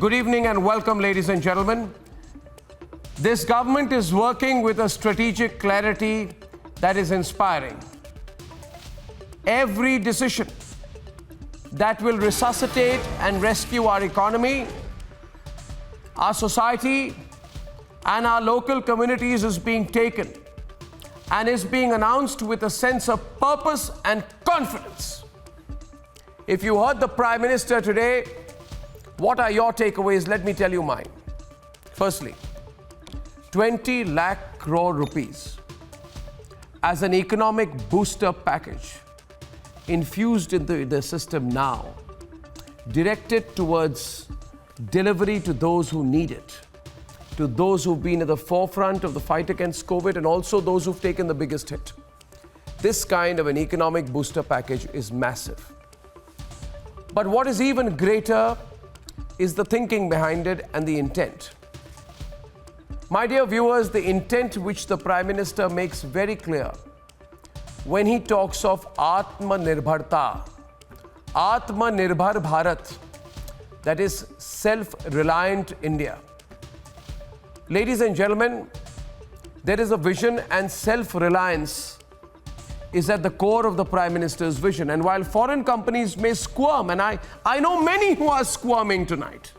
Good evening and welcome, ladies and gentlemen. This government is working with a strategic clarity that is inspiring. Every decision that will resuscitate and rescue our economy, our society, and our local communities is being taken and is being announced with a sense of purpose and confidence. If you heard the Prime Minister today, what are your takeaways? Let me tell you mine. Firstly, 20 lakh crore rupees as an economic booster package infused into the system now, directed towards delivery to those who need it, to those who've been at the forefront of the fight against COVID and also those who've taken the biggest hit. This kind of an economic booster package is massive. But what is even greater is the thinking behind it and the intent. My dear viewers, the intent which the Prime Minister makes very clear when he talks of Atmanirbharta, Atmanirbhar Bharat, that is self-reliant India. Ladies and gentlemen, there is a vision and self-reliance is at the core of the Prime Minister's vision. And while foreign companies may squirm, and I know many who are squirming tonight,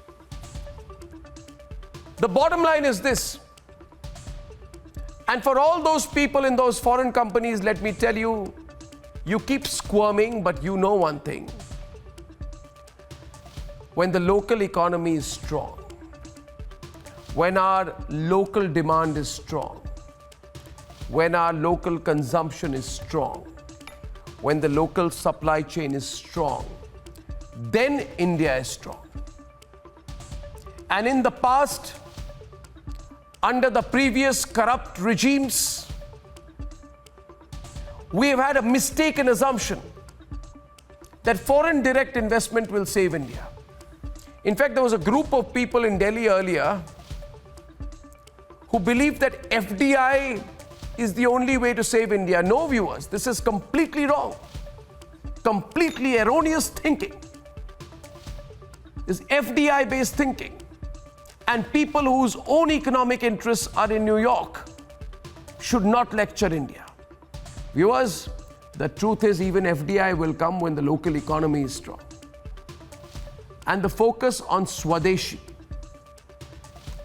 the bottom line is this. And for all those people in those foreign companies, let me tell you, you keep squirming, but you know one thing. When the local economy is strong, when our local demand is strong, when our local consumption is strong, when the local supply chain is strong, then India is strong. And in the past, under the previous corrupt regimes, we have had a mistaken assumption that foreign direct investment will save India. In fact, there was a group of people in Delhi earlier who believed that FDI is the only way to save India. No, viewers, this is completely wrong. Completely erroneous thinking. This FDI-based thinking. And people whose own economic interests are in New York should not lecture India. Viewers, the truth is even FDI will come when the local economy is strong. And the focus on Swadeshi,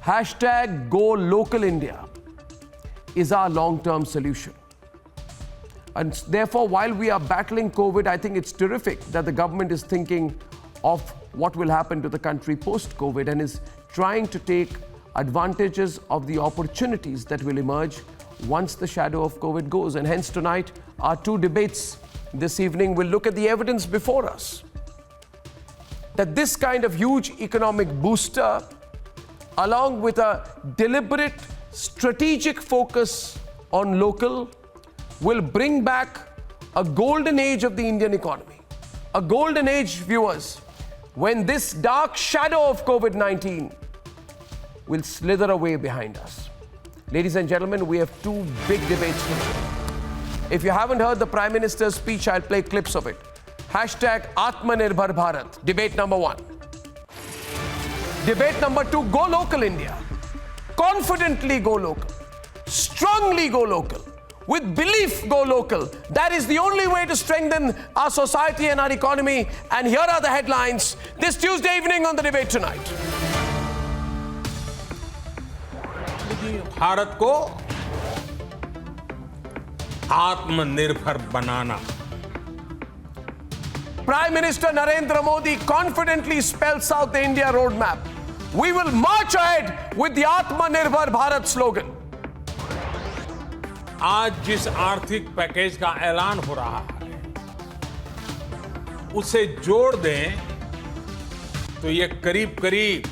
hashtag Go Local India, is our long-term solution. And therefore, while we are battling COVID, I think it's terrific that the government is thinking of what will happen to the country post-COVID and is trying to take advantages of the opportunities that will emerge once the shadow of COVID goes. And hence tonight, our two debates this evening will look at the evidence before us that this kind of huge economic booster, along with a deliberate strategic focus on local, will bring back a golden age of the Indian economy. A golden age, viewers, when this dark shadow of COVID-19 will slither away behind us. Ladies and gentlemen, we have two big debates today. If you haven't heard the Prime Minister's speech, I'll play clips of it. Hashtag Atmanirbhar Bharat, debate number 1. Debate number 2, Go Local India. Confidently go local. Strongly go local. With belief, go local. That is the only way to strengthen our society and our economy. And here are the headlines this Tuesday evening on The Debate Tonight. Bharat को आत्मनिर्भर बनाना. Prime Minister Narendra Modi confidently spells out the India roadmap. We will march ahead with the Atmanirbhar Bharat slogan. आज जिस आर्थिक package का ऐलान हो रहा है, उसे जोड़ दें तो ये करीब-करीब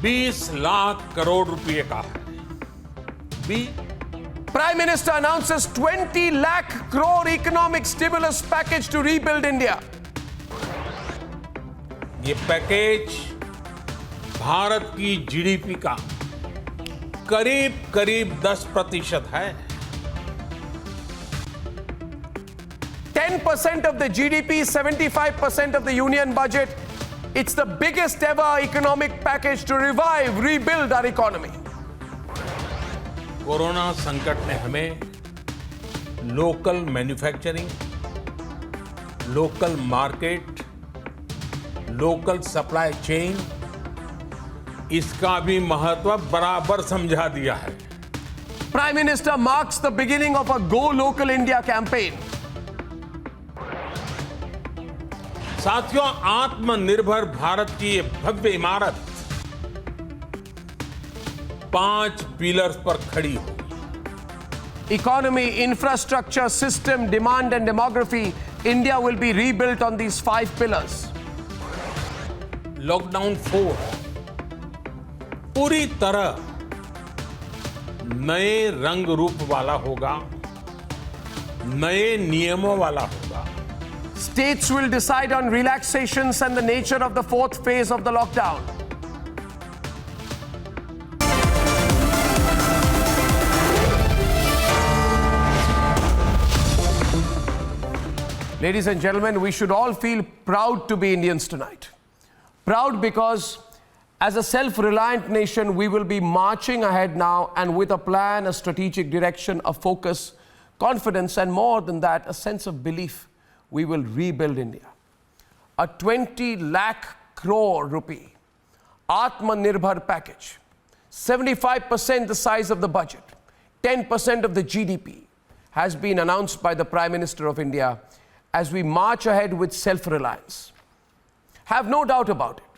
20 लाख करोड़ रुपए का है. Prime Minister announces 20 lakh crore economic stimulus package to rebuild India. ये पैकेज भारत की जीडीपी का करीब 10% है. 10% of the GDP, 75% of the union budget It's the biggest ever economic package to revive, rebuild our economy. Corona संकट ने हमें local manufacturing, local market, local supply chain, इसका भी महत्व बराबर समझा दिया है। Prime Minister marks the beginning of a Go Local India campaign. साथियों, आत्मनिर्भर भारत की ये भव्य इमारत 5 पिलर्स पर खड़ी हो। Economy, infrastructure, system, demand and demography. India will be rebuilt on these 5 pillars. Lockdown 4 पूरी तरह नए रंग रूप वाला होगा, नए नियमों वाला होगा। States will decide on relaxations and the nature of the 4th phase of the lockdown. Ladies and gentlemen, we should all feel proud to be Indians tonight. Proud because as a self-reliant nation, we will be marching ahead now and with a plan, a strategic direction, a focus, confidence, and more than that, a sense of belief, we will rebuild India. A 20 lakh crore rupee Atmanirbhar package, 75% the size of the budget, 10% of the GDP has been announced by the Prime Minister of India as we march ahead with self-reliance. Have no doubt about it.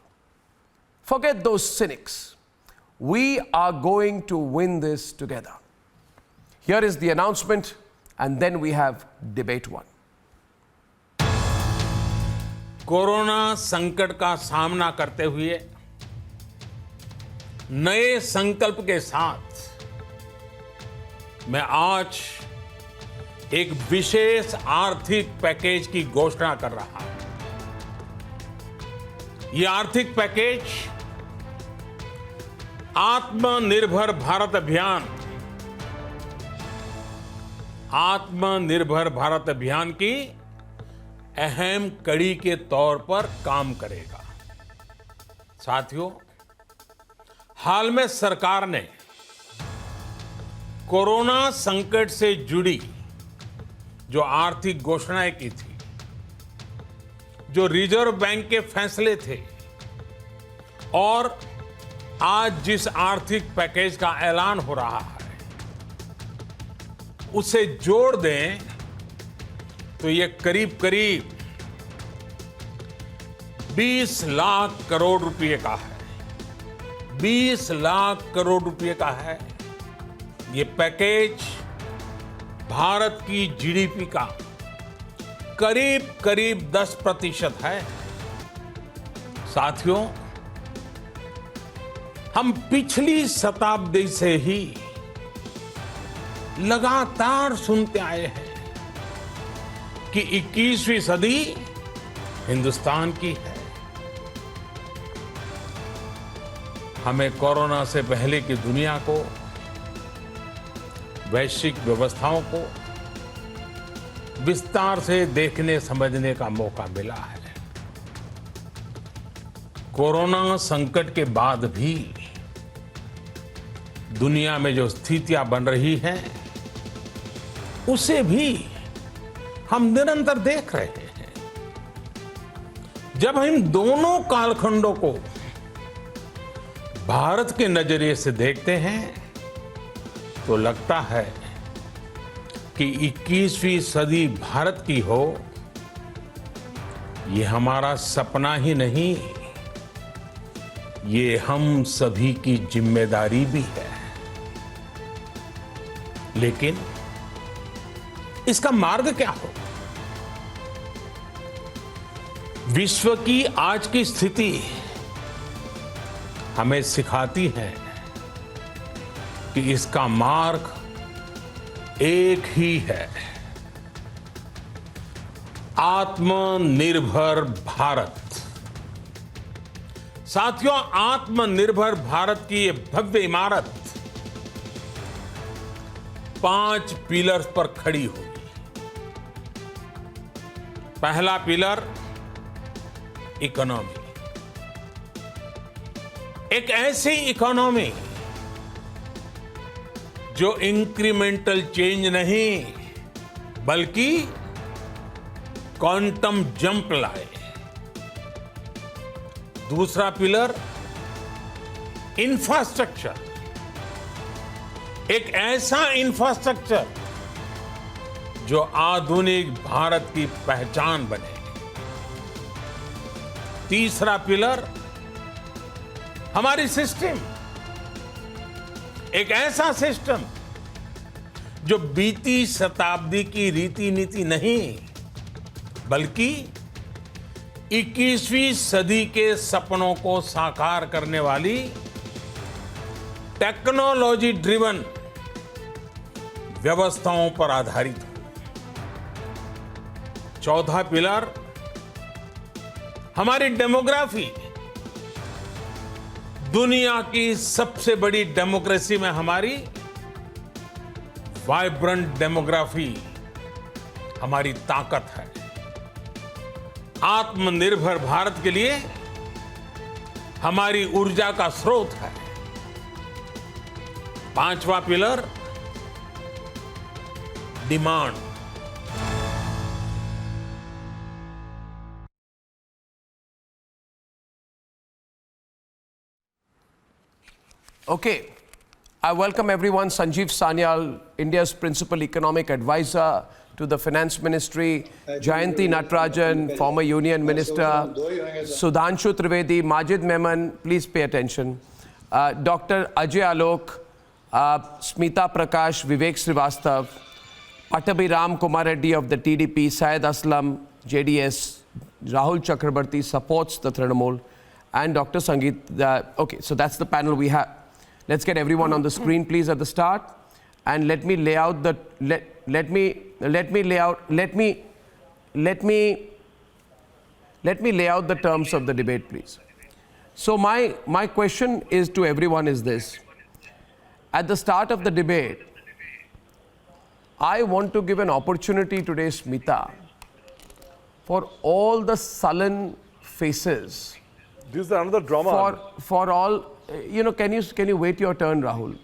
Forget those cynics. We are going to win this together. Here is the announcement, and then we have debate 1. Corona संकट का सामना करते हुए नए संकल्प के साथ मैं आज एक विशेष आर्थिक पैकेज की घोषणा कर रहा हूं। यह आर्थिक पैकेज आत्मनिर्भर भारत अभियान, आत्मनिर्भर भारत अभियान की अहम कड़ी के तौर पर काम करेगा। साथियों, हाल में सरकार ने कोरोना संकट से जुड़ी जो आर्थिक घोषणाएं की थी, जो रिजर्व बैंक के फैसले थे और आज जिस आर्थिक पैकेज का ऐलान हो रहा है, उसे जोड़ दें तो ये करीब करीब 20 लाख करोड़ रुपए का है। 20 लाख करोड़ रुपए का है। ये पैकेज भारत की जीडीपी का करीब करीब 10% है। साथियों, हम पिछली शताब्दी से ही लगातार सुनते आए हैं कि 21वीं सदी हिंदुस्तान की है। हमें कोरोना से पहले की दुनिया को, वैश्विक व्यवस्थाओं को विस्तार से देखने समझने का मौका मिला है। कोरोना संकट के बाद भी दुनिया में जो स्थितियां बन रही हैं, उसे भी हम निरंतर देख रहे हैं। जब हम दोनों कालखंडों को भारत के नजरिए से देखते हैं तो लगता है कि 21वीं सदी भारत की हो, ये हमारा सपना ही नहीं, ये हम सभी की जिम्मेदारी भी है। लेकिन इसका मार्ग क्या हो? विश्व की आज की स्थिति हमें सिखाती है कि इसका मार्ग एक ही है, आत्मनिर्भर भारत। साथियों, आत्मनिर्भर भारत की ये भव्य इमारत 5 पिलर्स पर खड़ी होगी। पहला पिलर इकोनॉमी, एक ऐसी इकोनॉमी जो इंक्रीमेंटल चेंज नहीं बल्कि क्वांटम जंप लाए। दूसरा पिलर इंफ्रास्ट्रक्चर, एक ऐसा इंफ्रास्ट्रक्चर जो आधुनिक भारत की पहचान बने। तीसरा पिलर हमारी सिस्टम, एक ऐसा सिस्टम जो बीती शताब्दी की रीति नीति नहीं बल्कि 21वीं सदी के सपनों को साकार करने वाली टेक्नोलॉजी ड्रिवन व्यवस्थाओं पर आधारित हो। चौथा पिलर हमारी डेमोग्राफी, दुनिया की सबसे बड़ी डेमोक्रेसी में हमारी वाइब्रेंट डेमोग्राफी हमारी ताकत है। आत्मनिर्भर भारत के लिए हमारी ऊर्जा का स्रोत है। पांचवा pillar demand. Okay, I welcome everyone. Sanjeev Sanyal, India's principal economic advisor to the Finance Ministry, Jayanti Natarajan, former Union Minister, Sudhanshu Trivedi, Majid Memon, please pay attention, Dr. Ajay Alok, Smita Prakash, Vivek Srivastav, Patabhi Ram Kumar Reddy of the TDP, Syed Aslam, JDS, Rahul Chakrabarti supports the Trinamool, and Dr. Sangeet. Okay, so that's the panel we have. Let's get everyone on the screen, please, at the start, and let me lay out the let me lay out the terms of the debate, please. So my question is to everyone is this: at the start of the debate, I want to give an opportunity today, Smita, for all the sullen faces. This is another drama. For all, you know, can you wait your turn, Rahul?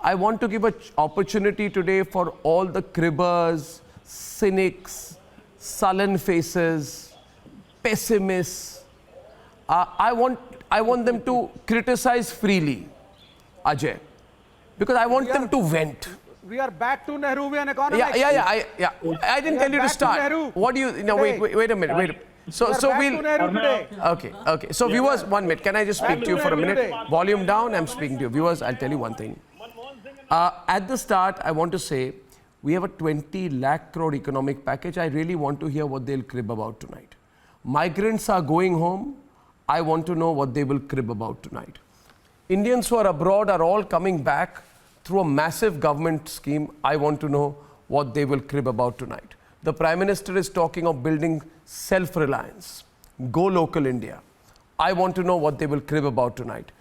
I want to give an opportunity today for all the cribbers, cynics, sullen faces, pessimists. I want them to criticize freely, Ajay, because I want them to vent. We are back to Nehruvian economics. Yeah. I didn't tell you to start. What do you? No, wait a minute. So we'll. Okay. So viewers, 1 minute. Can I just speak to you for a minute? Volume down. I'm speaking to you. Viewers, I'll tell you one thing. At the start, I want to say we have a 20 lakh crore economic package. I really want to hear what they'll crib about tonight. Migrants are going home. I want to know what they will crib about tonight. Indians who are abroad are all coming back through a massive government scheme. I want to know what they will crib about tonight. The Prime Minister is talking of building self-reliance, go local India. I want to know what they will crib about tonight.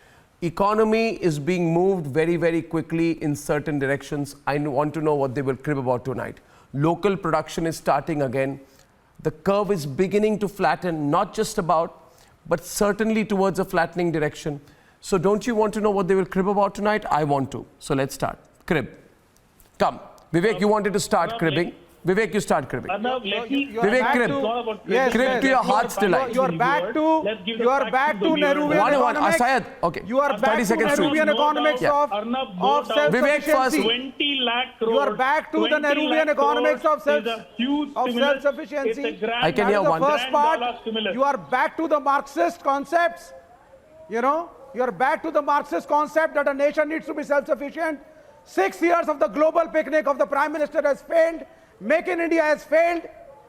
Economy is being moved very, very quickly in certain directions. I want to know what they will crib about tonight. Local production is starting again. The curve is beginning to flatten, not just about, but certainly towards a flattening direction. So don't you want to know what they will crib about tonight? I want to. So let's start. Crib. Come. Vivek, you wanted to start cribbing. Vivek, you start cribbing. Vivek, crib. Crib to your heart's delight. You are back to Nehruvian economics. Syed, okay. You are back 30 to seconds Nehruvian economics of self-sufficiency. Vivek first. 20 lakh crore. You are back to the Nehruvian economics of self-sufficiency. I can hear one. The first part, you are back to the Marxist concepts. You know, you are back to the Marxist concept that a nation needs to be self-sufficient. 6 years of the global picnic of the Prime Minister has failed. Make in India has failed.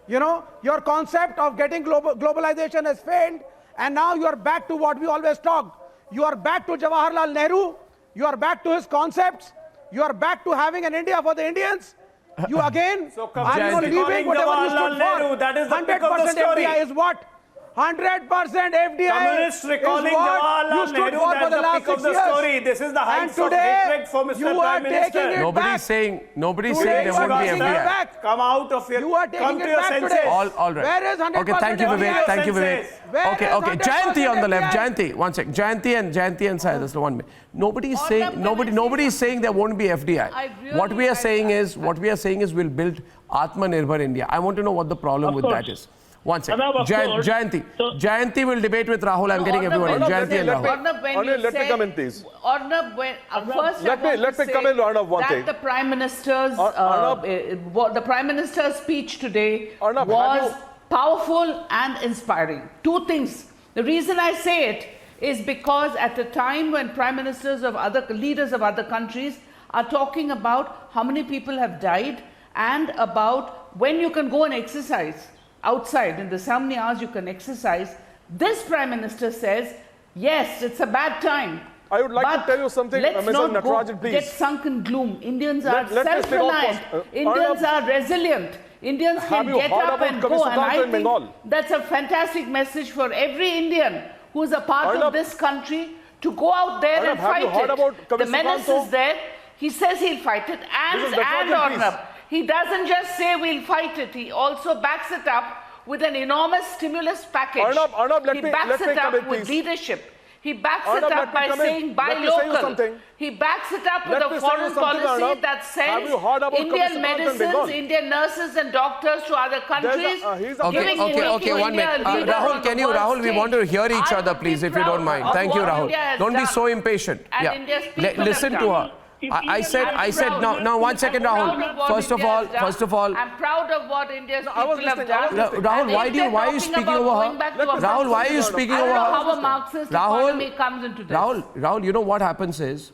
You know, your concept of getting globalization has failed. And now you are back to what we always talked. You are back to Jawaharlal Nehru. You are back to his concepts. You are back to having an India for the Indians. You again are leaving whatever you stood for. Nehru, that is the pick of the 100% story. India is what? 100% FDI. Communists recalling is what Jawaharlal you stood Nehru, for that's the the last peak of 6 the years. story. This is the And heights of today, hatred for Mr. you are Prime Minister. taking it Nobody's saying Today there you are won't be taking it FDI. back. Come out of your... You are taking come it to your back senses. today. All right. Where is 100% Okay, thank you, Vivek. FDI? Thank you, Vivek. Where Okay, is okay. 100% Jayanti on the left. FDI? Jayanti, one sec. Jayanti and Sai, that's the 1 minute. Nobody is saying nobody is saying there won't be FDI. What we are saying is we'll build Atmanirbhar India. I want to know what the problem with that is. One second. Arnab, of course. Jayanti will debate with Rahul. I'm getting everyone in. Jayanti and Rahul. Arnab, let me come in, please. Arnab, first let me come in, Arnab, one thing. the Prime Minister's the Prime Minister's speech today Arnab, was powerful and inspiring. Two things. The reason I say it is because at a time when Prime Ministers of leaders of other countries are talking about how many people have died and about when you can go and exercise outside, in the so many hours you can exercise, this Prime Minister says, yes, it's a bad time. I would like to tell you something, let's Mr. not Natarajan, please. get sunk in gloom. Indians are Let me speak self-reliant. out. Indians are resilient. Indians Have can you get heard up about and go. Kavi And I Sudhankar in think Bengal? that's a fantastic message for every Indian who is a part Arnab, of this country to go out there Arnab, and have fight you heard it. about Kavi The menace Sudhankar? is there. He says he'll fight it. Mrs. And Natarajan, please. Arnab, he doesn't just say we'll fight it. He also backs it up with an enormous stimulus package. Arnab, let he me backs it come up in, with please. leadership. He backs Arnab, it let up me by come in. saying buy Let me say you local. something. He backs it up with Let me a say you foreign something, policy Arnab. that Have sends you heard about Kavi Indian Sudhankar in medicines, Bengal? Indian nurses and doctors to other countries. he's a- Okay, making 1 India minute. a leader on Rahul, the can you, world Rahul, we want to stage. hear each I other, would be please, if you proud don't mind. of Thank you, what Rahul. India has Don't be done. so impatient. And Yeah. India's people Listen have to done. her. I said, now, 1 second, I'm Rahul. proud of what First of India all, has done. I'm proud of what India's I was people have listening, I was done. listening. Rahul, And why if are you they're speaking talking over about her? going back to a Rahul, why are you Marxist- speaking I don't over know her? how a Marxist economy comes into this. Rahul, you know what happens is,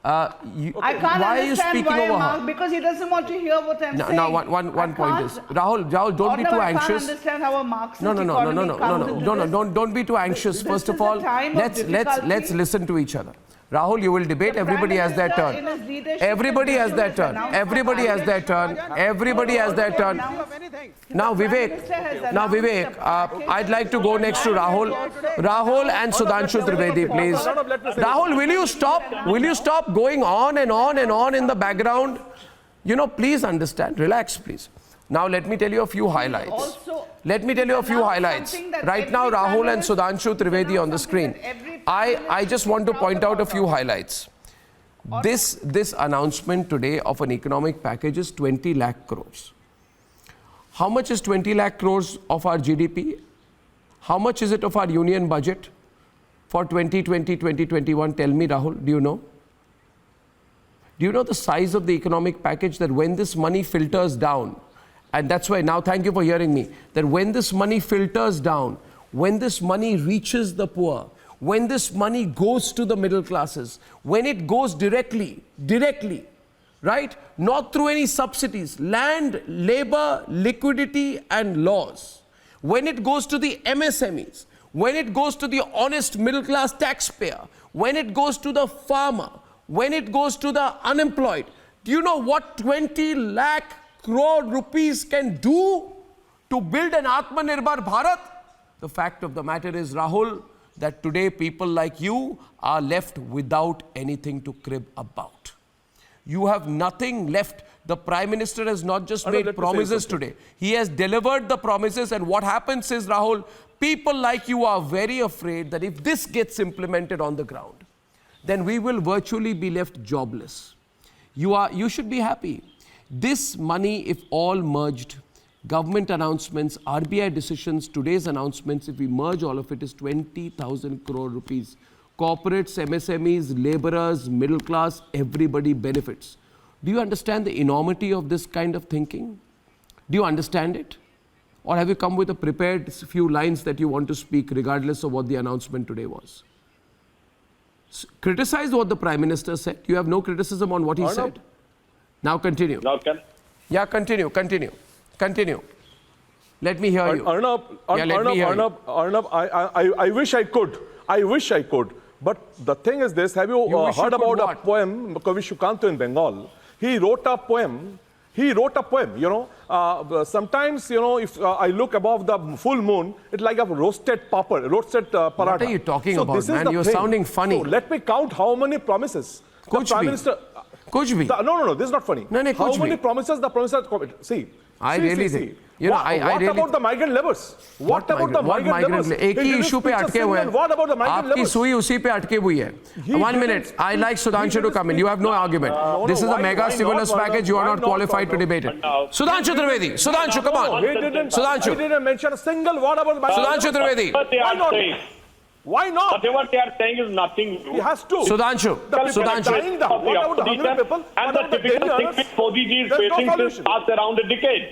I can't why are you understand speaking why over Marx, her? because he doesn't want to hear what I'm saying. Now, one point is, Rahul, don't be Arnab, too I can't anxious. understand how a Marxist No, economy comes into this. don't be too anxious. First is of a all, time of let's difficulty. listen to each other. Rahul, you will debate. The Everybody Prime has their Minister turn. in his leadership Everybody has their has turn. announced Everybody has their turn. Everybody has their turn. Now, Vivek, I'd like to go next to Rahul. Rahul and Sudhanshu Trivedi, please. Rahul, will you stop? Will you stop going on and on and on in the background? You know, please understand. Relax, please. Now, let me tell you a few highlights. Also, Let me tell you a few announced highlights. something that Right now, every Rahul and panelist- Sudhanshu Trivedi on the screen. I just want to point out a few highlights. This announcement today of an economic package is 20 lakh crores. How much is 20 lakh crores of our GDP? How much is it of our union budget for 2020, 2021? Tell me, Rahul, do you know? Do you know the size of the economic package, that when this money filters down, and that's why now, thank you for hearing me, that when this money filters down, when this money reaches the poor, when this money goes to the middle classes, when it goes directly, right? Not through any subsidies, land, labor, liquidity, and laws. When it goes to the MSMEs, when it goes to the honest middle class taxpayer, when it goes to the farmer, when it goes to the unemployed, do you know what 20 lakh crore rupees can do to build an Atmanirbhar Bharat? The fact of the matter is, Rahul, that today people like you are left without anything to crib about. You have nothing left. The Prime Minister has not just Arnab, made let me say promises something. today. He has delivered the promises, and what happens is, Rahul, people like you are very afraid that if this gets implemented on the ground, then we will virtually be left jobless. You should be happy. This money, if all merged, government announcements, RBI decisions, today's announcements, if we merge all of it, is 20,000 crore rupees. Corporates, MSMEs, laborers, middle class, everybody benefits. Do you understand the enormity of this kind of thinking? Do you understand it? Or have you come with a prepared few lines that you want to speak regardless of what the announcement today was? Criticize what the Prime Minister said. You have no criticism on what he said. Now continue. Now can Yeah, continue. Let me hear you. Arnab, I wish I could. But the thing is this, have you wish you heard could about what? a poem, Kavi Sudhankar in Bengal? He wrote a poem He wrote a poem, sometimes, if I look above the full moon, it's like a roasted paratha. What are you talking So about, this is man? the You're thing. sounding funny. So let me count how many promises the Kuch Prime bhi. Minister... Kuch bhi. No, this is not funny. No, How kuch many bhi. promises the Prime Minister... See. I really think... You know, what I really... about the migrant laborers? What about the migrant laborers? एक ही issue पे अटके हुए हैं. What about the migrant आपकी laborers? सुई उसी पे अटके हुई है. 1 minute. I like Sudhanshu to come in. You have no argument. This is a mega stimulus package. You are not qualified to debate it. Sudhanshu Trivedi. Sudhanshu, come on. He didn't Sudhanshu. mention a single word about the migrant Sudhanshu Trivedi. What they Why are not? saying. Why not? Whatever they are saying is nothing new. He has to. Sudhanshu. The people are Sudhanshu. dying down. Of the What about the hungry opposition people? and What the about the typical thing daily which Modi ji is There's no facing since solution. past around a decade.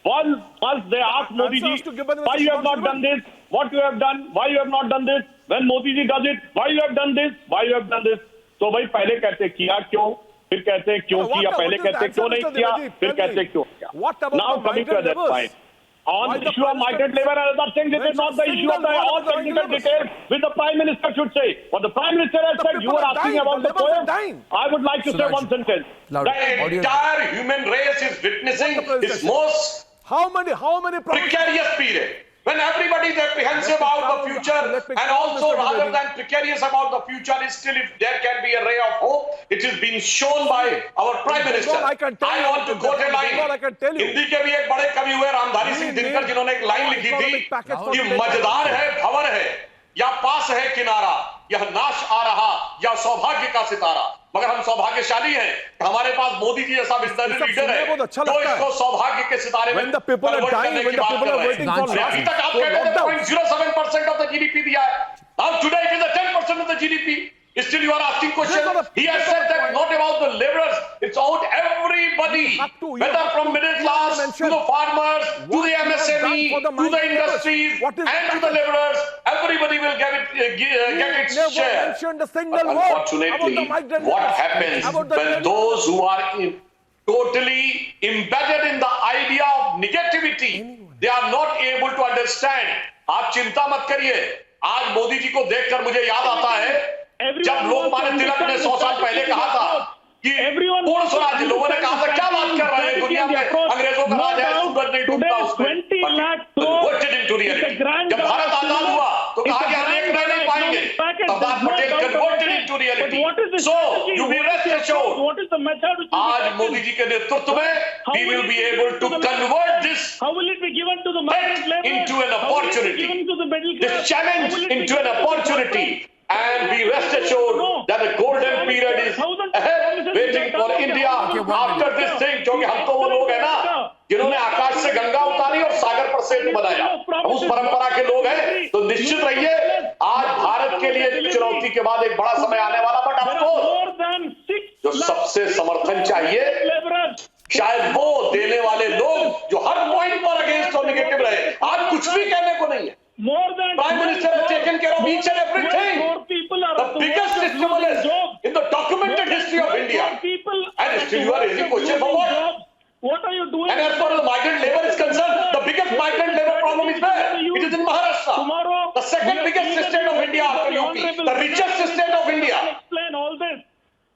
Once they ask Modi answer ji, has to give them why you have not done this, what you have done, why you have not done this, when Modi ji does it, why you have done this, why you have done this. तो भाई पहले कहते किया क्यों, फिर कहते क्यों What किया, about पहले the कहते answer, क्यों नहीं Mr. किया, Dwivedi? फिर Tell कहते me. क्यों किया. What about Now the coming to migrant that laborers? point. On Why the the issue of Prime migrant Minister labor and other things, it is mentions not the issue of the single all word of the technical migrant details which the Prime Minister should say. What the Prime Minister has The said, you people are are asking dying, about the the laborers are poem. dying. I would like to say Sudhanshu. one sentence. Louder. The Audio. entire human race is witnessing What the Prime its Minister most How many promises? precarious period. When everybody is apprehensive about the future Let me and count, also Mr. rather Dwivedi. than precarious about the future is still if there can be a ray of hope, it is being shown by our Prime Minister. I can tell you. want to quote a line. I can tell you. Hindi के भी एक बड़े कवि हुए रामधारी सिंह दिनकर जिन्होंने एक line लिखी थी Economic package for कि the मजेदार है भंवर है या पास है किनारा यह नाश आ रहा या सौभाग्य का सितारा मगर हम सौभाग्यशाली हैं कि हमारे पास मोदी जी जैसा विजनरी ये सब लीडर सुनने है बहुत अच्छा जो लगता है। इसको सौभाग्य के सितारे में When the people are convert dying, करने when की the बात people कर are रहे हैं। waiting for Sudhanshu. अभी तक आप for कह रहे थे lockdown. 0.07% of the GDP दिया है now today it is a 10% of the GDP. Still you are asking questions. These are the- He has said that not about the laborers, it's about everybody, Up to you. whether from middle class to mention the farmers, to what the you have MSME, done for the to the migrant laborers. industries, What is and the to the laborers. Everybody will get its Never share. mentioned a single But word about unfortunately, the migrant what laborers, happens about the when those who are totally embedded in the idea of negativity, they are not able to understand. आप चिंता मत करिए. आज मोदी जी को देखकर मुझे याद आता है जब लोकमान्य तिलक ने 100 साल पहले कहा था कि पूर्ण स्वराज लोगों ने कहा था क्या बात कर रहे हैं दुनिया में अंग्रेजों का राज है सूरज नहीं डूबता उसमें कन्वर्टेड इनटू रियलिटी जब भारत आजाद हुआ तो कहा कि हम एक रह नहीं पाएंगे Sardar Patel converted into reality so you be rest assured आज मोदी जी के नेतृत्व में we will be able to convert this How will it be given to the migrant labor? into an How will it be opportunity. given to the middle class? This challenge How will it be into an given to the opportunity. middle class? And be rest assured that the golden period is ahead, waiting for India after this thing. क्योंकि हम तो वो लोग हैं ना जिन्होंने आकाश से गंगा उतारी और सागर पर सेतु बनाया, हम उस परंपरा के लोग हैं। तो निश्चित रहिए आज भारत के लिए चुनौती के बाद एक बड़ा समय आने वाला, बट अफकोर्स More than 6 जो सबसे समर्थन चाहिए laborers. शायद वो देने वाले लोग जो हर पॉइंट पर अगेंस्ट और निगेटिव रहे, आज कुछ भी कहने को नहीं है। More than Prime Minister has taken care of each and everything. More people are The biggest stimulus in the documented history of India. And still you are raising question for what? What are you doing? And as far as migrant labor is concerned, the biggest migrant labor problem is where? It is in Maharashtra. Tomorrow, The second biggest state of India after UP. The richest state of India. Explain all this.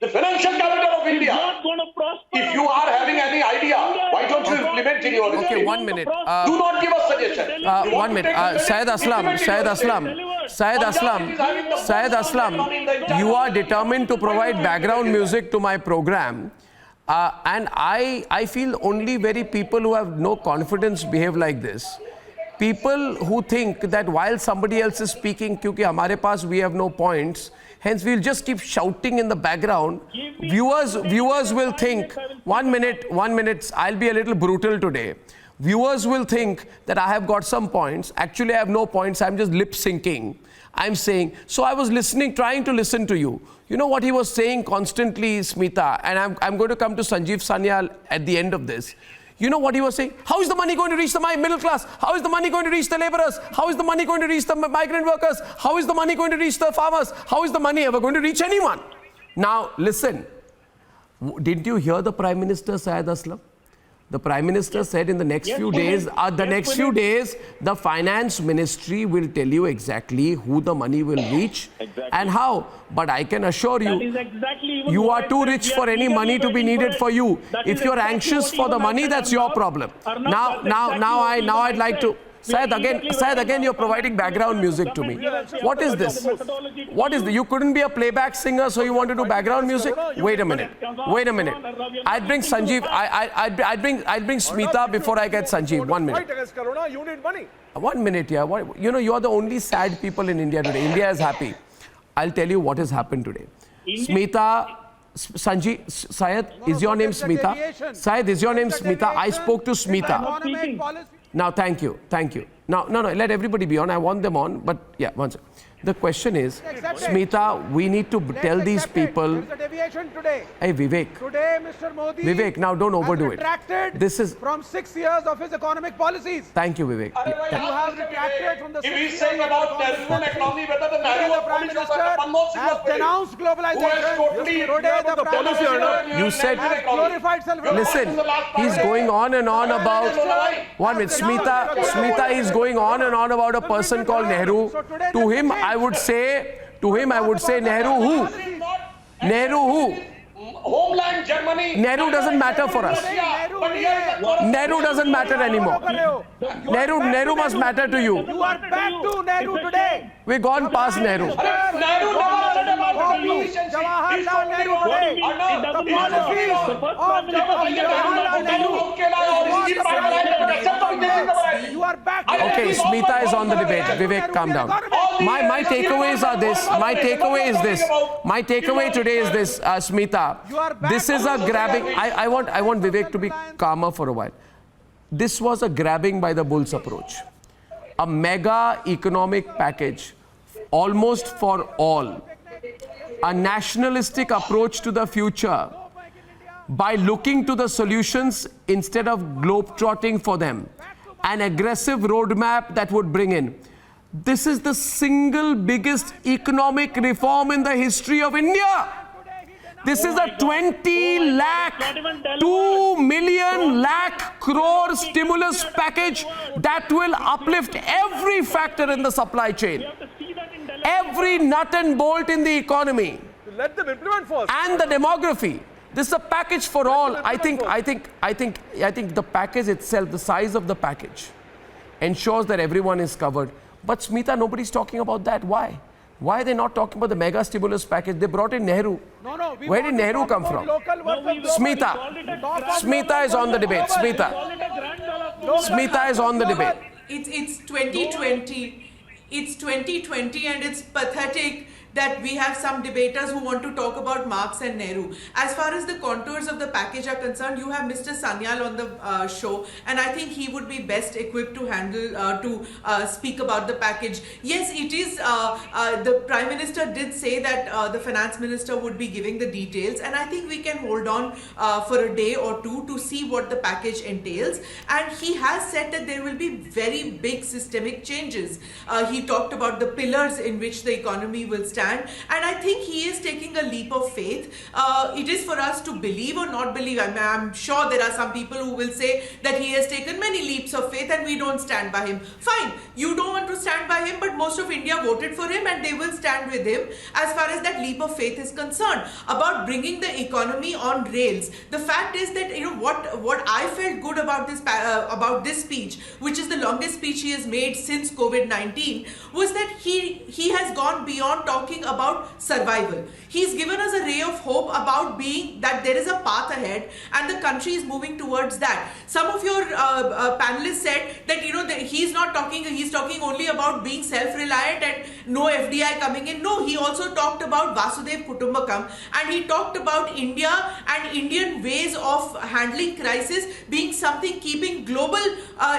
The financial capital of India. Not going to prosper. If you are having any idea, why don't you implement in your Okay, state? 1 minute. Do not give us suggestions. You want 1 to minute. take the Syed Aslam, implement in Syed your Aslam, state. Syed Aslam, Syed Aslam, you are determined to provide background music to my program. And I feel only very people who have no confidence behave like this. People who think that while somebody else is speaking, क्योंकि हमारे पास we have no points, hence we'll just keep shouting in the background. Viewers will think, 1 minute, I'll be a little brutal today. Viewers will think that I have got some points. Actually, I have no points. I'm just lip syncing. I'm saying, so I was listening, trying to listen to you. You know what he was saying constantly, Smita, and I'm going to come to Sanjeev Sanyal at the end of this. You know what he was saying? How is the money going to reach the middle class? How is the money going to reach the laborers? How is the money going to reach the migrant workers? How is the money going to reach the farmers? How is the money ever going to reach anyone? Now, listen. Didn't you hear the Prime Minister, Syed Aslam? The Prime Minister said in the next few days, the Finance Ministry will tell you exactly who the money will reach and how. But I can assure you, you are too rich for any money to be needed for you. If you're anxious for the money, that's your problem. Now I'd like to... Syed, again, you're providing background music to me. What is this? What is this? You couldn't be a playback singer, so you want to do background music? Wait a minute. I'd bring Sanjeev. I'd bring Smita before I get Sanjeev. 1 minute. Fight against Corona, you need money. 1 minute, yeah. You know, you are the only sad people in India today. India is happy. I'll tell you what has happened today. Smita, Sanjeev, Syed, is your name Smita? Syed, is your name Smita? I spoke to Smita. Now, thank you. Now, no, let everybody be on. I want them on, but yeah, one second. The question is, Smita, we need to tell these people... There is a deviation today. Hey, Vivek. Today, Mr. Modi... Vivek, now don't overdo it. This is from 6 years of his economic policies. Thank you, Vivek. You have retracted from the 6 years. If he's saying about national economy, whether the The Prime Minister has denounced globalization. Today, the Prime Minister You said... has glorified self-reliance. Listen, he's going on and on about... 1 minute, Smita is going on and on about a person called Nehru. To him, I would say, Nehru who? Nehru who? Homeland Germany. Nehru doesn't matter for us. Nehru doesn't matter anymore. Nehru must matter to you. You are back to Nehru today. We've gone past Nehru. Nehru never said about capital efficiency. Jawaharlal Nehru today. The policies of Jawaharlal Nehru. You are back to Okay, Smita is on the debate. Vivek, calm down. My takeaways are this. My takeaway today is this, Smita. This is a grabbing. I want Vivek to be calmer for a while. This was a grabbing by the bulls approach. A mega economic package, almost for all. A nationalistic approach to the future by looking to the solutions instead of globetrotting for them. An aggressive roadmap that would bring in. This is the single biggest economic reform in the history of India. This is a 20 lakh, 2 million lakh crore stimulus package that will uplift every factor in the supply chain. Every nut and bolt in the economy. Let them implement first. And the demography. This is a package for all. I think the package itself, the size of the package, ensures that everyone is covered. But Smita, nobody's talking about that. Why? Why are they not talking about the mega stimulus package? They brought in Nehru. Where did Nehru come from? Smita is on the debate. Smita is on the debate. It's 2020. It's 2020 and it's pathetic that we have some debaters who want to talk about Marx and Nehru. As far as the contours of the package are concerned, you have Mr. Sanyal on the show, and I think he would be best equipped to handle, speak about the package. Yes, it is, the Prime Minister did say that the Finance Minister would be giving the details, and I think we can hold on for a day or two to see what the package entails. And he has said that there will be very big systemic changes. He talked about the pillars in which the economy will stand. And I think he is taking a leap of faith. It is for us to believe or not believe. I'm sure there are some people who will say that he has taken many leaps of faith and we don't stand by him. Fine, you don't want to stand by him, but most of India voted for him and they will stand with him as far as that leap of faith is concerned. About bringing the economy on rails. The fact is that, you know, what I felt good about this speech, which is the longest speech he has made since COVID-19, was that he has gone beyond talking about survival. He's given us a ray of hope about being that there is a path ahead and the country is moving towards that. Some of your panelists said that, you know, that he's talking only about being self-reliant and no FDI coming in. No, he also talked about Vasudev Kutumbakam, and he talked about India and Indian ways of handling crisis being something keeping global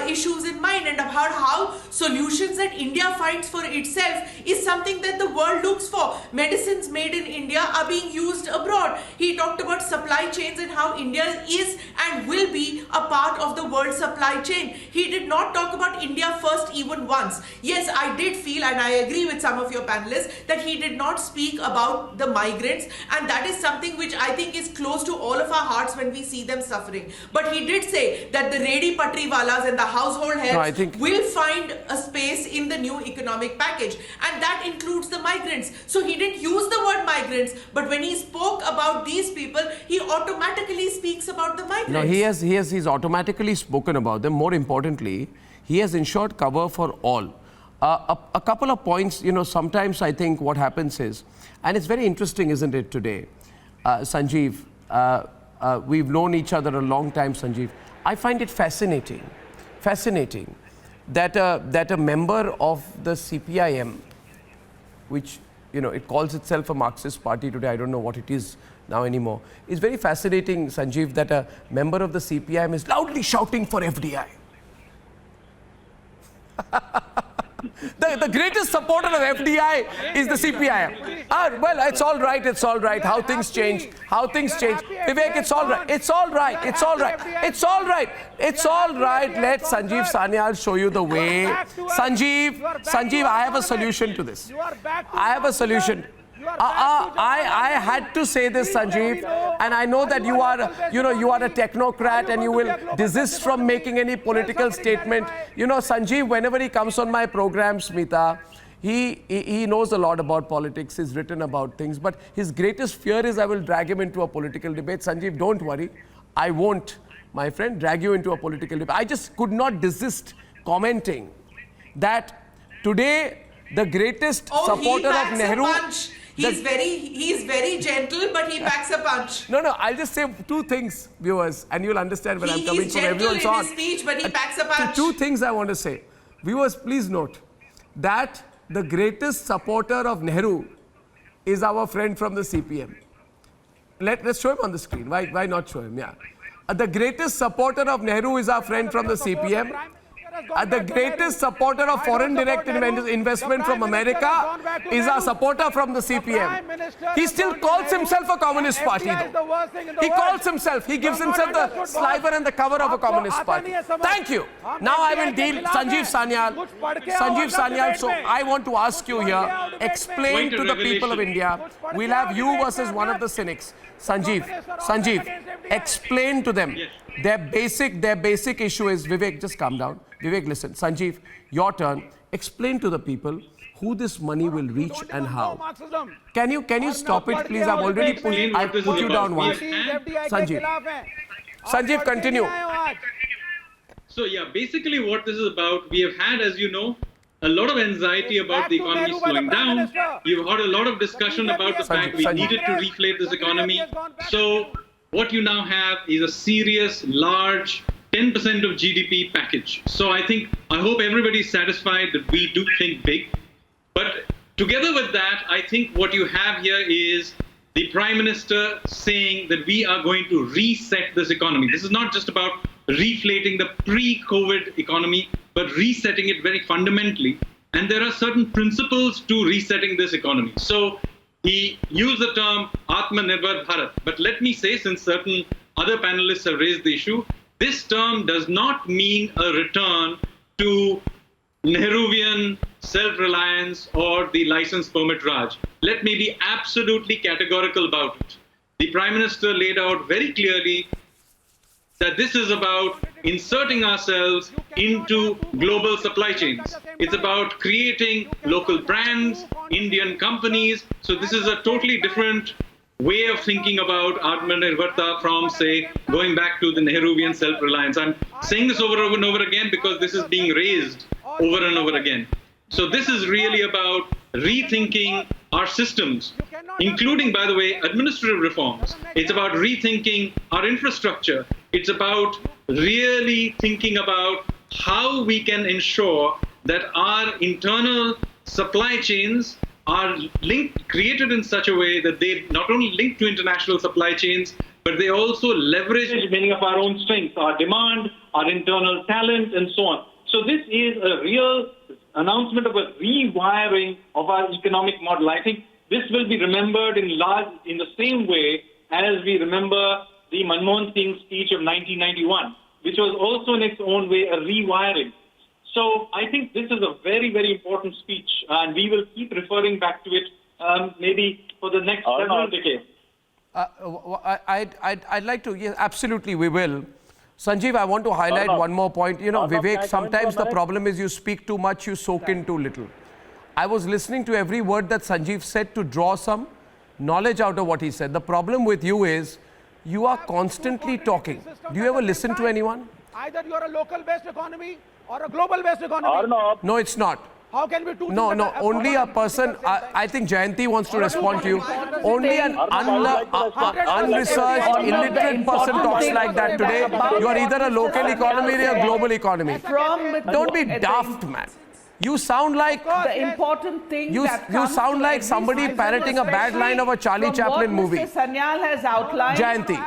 issues in mind, and about how solutions solutions that India finds for itself is something that the world looks for. Medicines made in India are being used abroad. He talked about supply chains and how India is and will be a part of the world supply chain. He did not talk about India first even once. Yes, I did feel, and I agree with some of your panelists, that he did not speak about the migrants, and that is something which I think is close to all of our hearts when we see them suffering. But he did say that the Redi Patriwalas and the household helps will find a space in the new economic package, and that includes the migrants. So he didn't use the word migrants, but when he spoke about these people, he automatically speaks about the migrants. No, he's automatically spoken about them. More importantly, he has ensured cover for all. A couple of points, sometimes I think what happens is, and it's very interesting, isn't it, today, Sanjeev, we've known each other a long time, Sanjeev. I find it fascinating that a member of the CPIM, which, it calls itself a Marxist party today, I don't know what it is now anymore. It's very fascinating, Sanjeev, that a member of the CPIM is loudly shouting for FDI. The greatest supporter of FDI is the CPIM. Well, it's all right. How things change. Vivek, it's all right. It's all right. Let Sanjeev Sanyal show you the way. Sanjeev, I have a solution to this. I had to say this, Sanjeev, and I know that you are a technocrat and you will desist from making any political statement. Sanjeev, whenever he comes on my program, Smita, he knows a lot about politics. He's written about things, but his greatest fear is I will drag him into a political debate. Sanjeev, don't worry. I won't, my friend, drag you into a political debate. I just could not desist commenting that today the greatest supporter of Nehru... He's very gentle, but he packs a punch. No, I'll just say two things, viewers, and you'll understand where I'm coming from. Everyone's on. He's gentle in his speech, but he packs a punch. Two things I want to say. Viewers, please note that the greatest supporter of Nehru is our friend from the CPM. Let's show him on the screen. Why not show him? Yeah. The greatest supporter of Nehru is our friend from the CPM. The greatest supporter of foreign direct investment from America is our supporter from the CPM. He still calls himself a communist party, though. He calls himself, he gives himself the sliver and the cover of a communist party. Thank you. Now I will deal Sanjeev Sanyal, so I want to ask you here, explain to the people of India. We'll have you versus one of the cynics. Sanjeev, explain to them. Their basic issue is, Vivek, just calm down. Vivek, listen. Sanjeev, your turn. Explain to the people who this money will reach and how. Can you stop it, please? I've already put you down once. Sanjeev, continue. So yeah, basically what this is about, we have had, as you know, a lot of anxiety about the economy slowing down. You've heard a lot of discussion about the fact we needed to reflate this economy. So what you now have is a serious, large 10% of GDP package. So I hope everybody's satisfied that we do think big. But together with that, I think what you have here is the Prime Minister saying that we are going to reset this economy. This is not just about reflating the pre-COVID economy, but resetting it very fundamentally. And there are certain principles to resetting this economy. So he used the term Atmanirbhar Bharat. But let me say, since certain other panelists have raised the issue, this term does not mean a return to Nehruvian self-reliance or the license permit Raj. Let me be absolutely categorical about it. The Prime Minister laid out very clearly that this is about inserting ourselves into global supply chains. It's about creating local brands, Indian companies. So this is a totally different way of thinking about Atmanirbharta from, say, going back to the Nehruvian self-reliance. I'm saying this over and over again because this is being raised over and over again. So this is really about rethinking our systems, including, by the way, administrative reforms. It's about rethinking our infrastructure. It's about really thinking about how we can ensure that our internal supply chains are created in such a way that they not only link to international supply chains, but they also leverage many of our own strengths, our demand, our internal talent, and so on. So this is a real announcement of a rewiring of our economic model. I think this will be remembered in the same way as we remember the Manmohan Singh speech of 1991, which was also in its own way a rewiring. So I think this is a very, very important speech, and we will keep referring back to it maybe for the next several decades. I'd like to, yes, absolutely, we will. Sanjeev, I want to highlight one more point. You know, Vivek, sometimes the problem is you speak too much, you soak in too little. I was listening to every word that Sanjeev said to draw some knowledge out of what he said. The problem with you is you are constantly talking. Do you ever listen to anyone? Either you are a local-based economy or a global-based economy. No, it's not. How can we do No, only a person, I think Jayanti wants to respond to you. Only an unresearched, illiterate person talks like that today. You are either a local economy or a global economy. Don't be daft, man. You sound like the important thing you sound like somebody parroting a bad line of a Charlie Chaplin movie. What Mr. Sanyal has outlined Jayanti.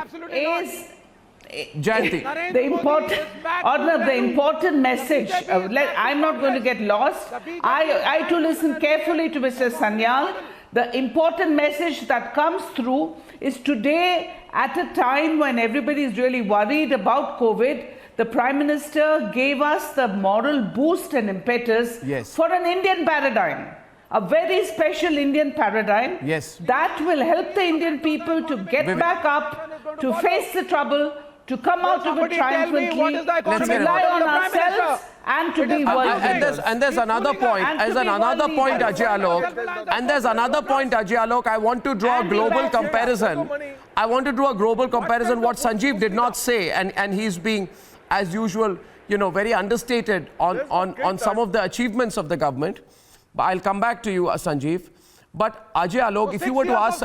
the important message. I'm not going to get lost. I too listen carefully to Mr. Sanyal. The important message that comes through is today, at a time when everybody is really worried about COVID, the Prime Minister gave us the moral boost and impetus for an Indian paradigm. A very special Indian paradigm that will help the Indian people to get back up, to face the trouble, to come out of it triumphantly, to rely on ourselves and to be world leaders. And there's another point, Ajay Alok, I want to draw a global comparison. I want to draw a global comparison, what Sanjeev did not say, and he's being, as usual, you know, very understated on some of the achievements of the government. But I'll come back to you, Sanjeev. But Ajay Alok, if you were to ask,